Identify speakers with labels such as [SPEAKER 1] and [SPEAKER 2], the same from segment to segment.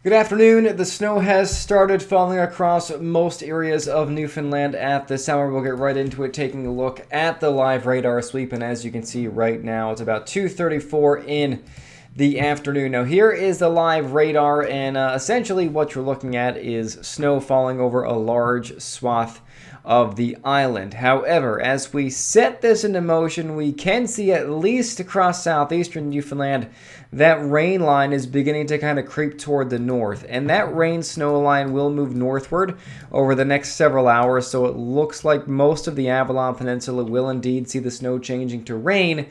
[SPEAKER 1] Good afternoon. The snow has started falling across most areas of Newfoundland at this hour. We'll get right into it, taking a look at the live radar sweep. And as you can see right now, it's about 2:34 in the afternoon. Now, here is the live radar, and essentially what you're looking at is snow falling over a large swath of the island. However, as we set this into motion, we can see at least across southeastern Newfoundland that rain line is beginning to kind of creep toward the north, and that rain snow line will move northward over the next several hours. So it looks like most of the Avalon Peninsula will indeed see the snow changing to rain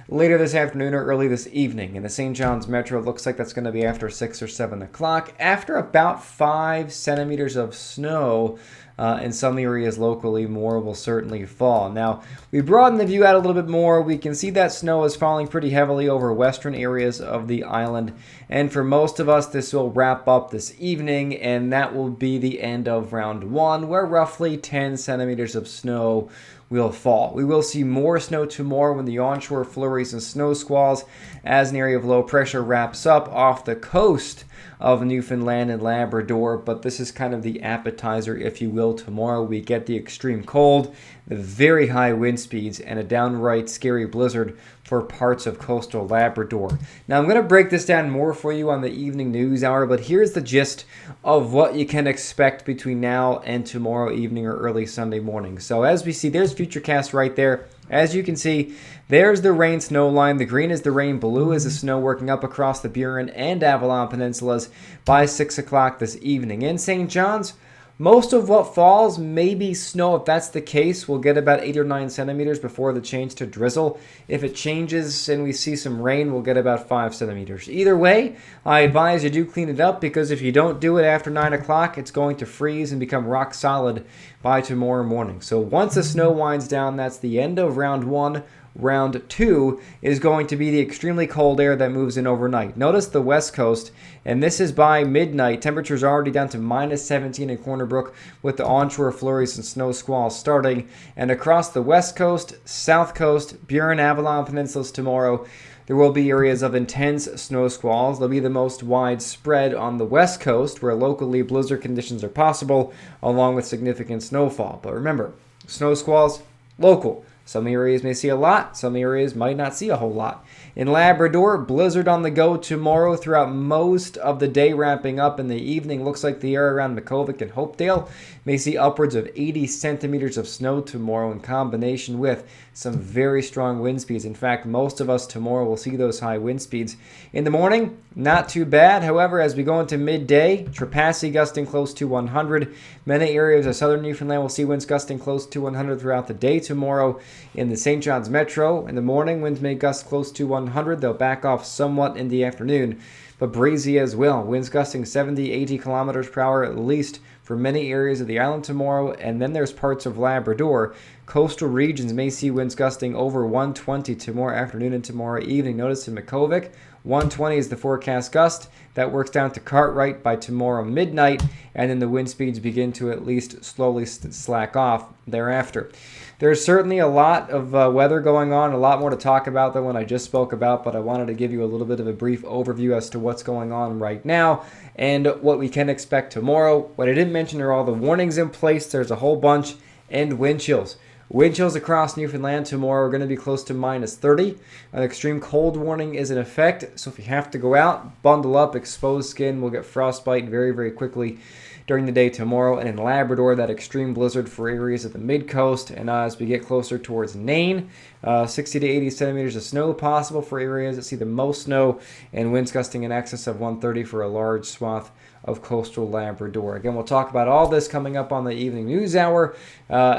[SPEAKER 1] later this afternoon or early this evening. In the St. John's Metro, it looks like that's going to be after 6 or 7 o'clock, after about 5 centimeters of snow. In some areas locally, more will certainly fall. Now, we broaden the view out a little bit more. We can see that snow is falling pretty heavily over western areas of the island. And for most of us, this will wrap up this evening, and that will be the end of round 1, where roughly 10 centimeters of snow will fall. We will see more snow tomorrow when the onshore flurries and snow squalls as an area of low pressure wraps up off the coast of Newfoundland and Labrador, but this is kind of the appetizer, if you will. Tomorrow we get the extreme cold, the very high wind speeds, and a downright scary blizzard for parts of coastal Labrador. Now, I'm going to break this down more for you on the evening news hour, but here's the gist of what you can expect between now and tomorrow evening or early Sunday morning. So as we see, there's Futurecast right there. As you can see, there's the rain snow line. The green is the rain, blue is the snow working up across the Burin and Avalon Peninsulas by 6 o'clock this evening. In St. John's, most of what falls may be snow. If that's the case, we'll get about 8 or 9 centimeters before the change to drizzle. If it changes and we see some rain, we'll get about 5 centimeters. Either way, I advise you do clean it up, because if you don't do it after 9 o'clock, it's going to freeze and become rock solid by tomorrow morning. So once the snow winds down, that's the end of round 1. Round 2 is going to be the extremely cold air that moves in overnight. Notice the west coast, and this is by midnight. Temperatures are already down to minus 17 in Corner Brook, with the onshore flurries and snow squalls starting. And across the west coast, south coast, Burin, Avalon Peninsulas tomorrow, there will be areas of intense snow squalls. They'll be the most widespread on the west coast, where locally blizzard conditions are possible, along with significant snowfall. But remember, snow squalls, local. Some areas may see a lot, some areas might not see a whole lot. In Labrador, blizzard on the go tomorrow throughout most of the day, wrapping up in the evening. Looks like the area around Makkovik and Hopedale may see upwards of 80 centimeters of snow tomorrow, in combination with some very strong wind speeds. In fact, most of us tomorrow will see those high wind speeds. In the morning, not too bad. However, as we go into midday, Trepassey gusting close to 100. Many areas of southern Newfoundland will see winds gusting close to 100 throughout the day tomorrow. In the St. John's Metro, in the morning, winds may gust close to 100. They'll back off somewhat in the afternoon, but breezy as well. Winds gusting 70, 80 kilometers per hour at least for many areas of the island tomorrow. And then there's parts of Labrador. Coastal regions may see winds gusting over 120 tomorrow afternoon and tomorrow evening. Notice in Makkovik, 120 is the forecast gust. That works down to Cartwright by tomorrow midnight, and then the wind speeds begin to at least slowly slack off thereafter. There's certainly a lot of weather going on, a lot more to talk about than what I just spoke about, but I wanted to give you a little bit of a brief overview as to what's going on right now and what we can expect tomorrow. What I didn't mention are all the warnings in place. There's a whole bunch, and wind chills. Wind chills across Newfoundland tomorrow are going to be close to minus 30. An extreme cold warning is in effect, so if you have to go out, bundle up. Exposed skin will get frostbite very, very quickly during the day tomorrow. And in Labrador, that extreme blizzard for areas of the mid-coast. And as we get closer towards Nain, 60 to 80 centimeters of snow possible for areas that see the most snow, and winds gusting in excess of 130 for a large swath of coastal Labrador. Again, we'll talk about all this coming up on the evening news hour,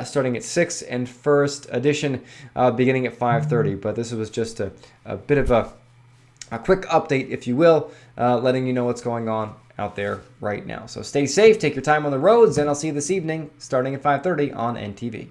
[SPEAKER 1] starting at 6, and first edition beginning at 5:30. But this was just a bit of a quick update, if you will, letting you know what's going on out there right now. So stay safe, take your time on the roads, and I'll see you this evening starting at 5:30 on NTV.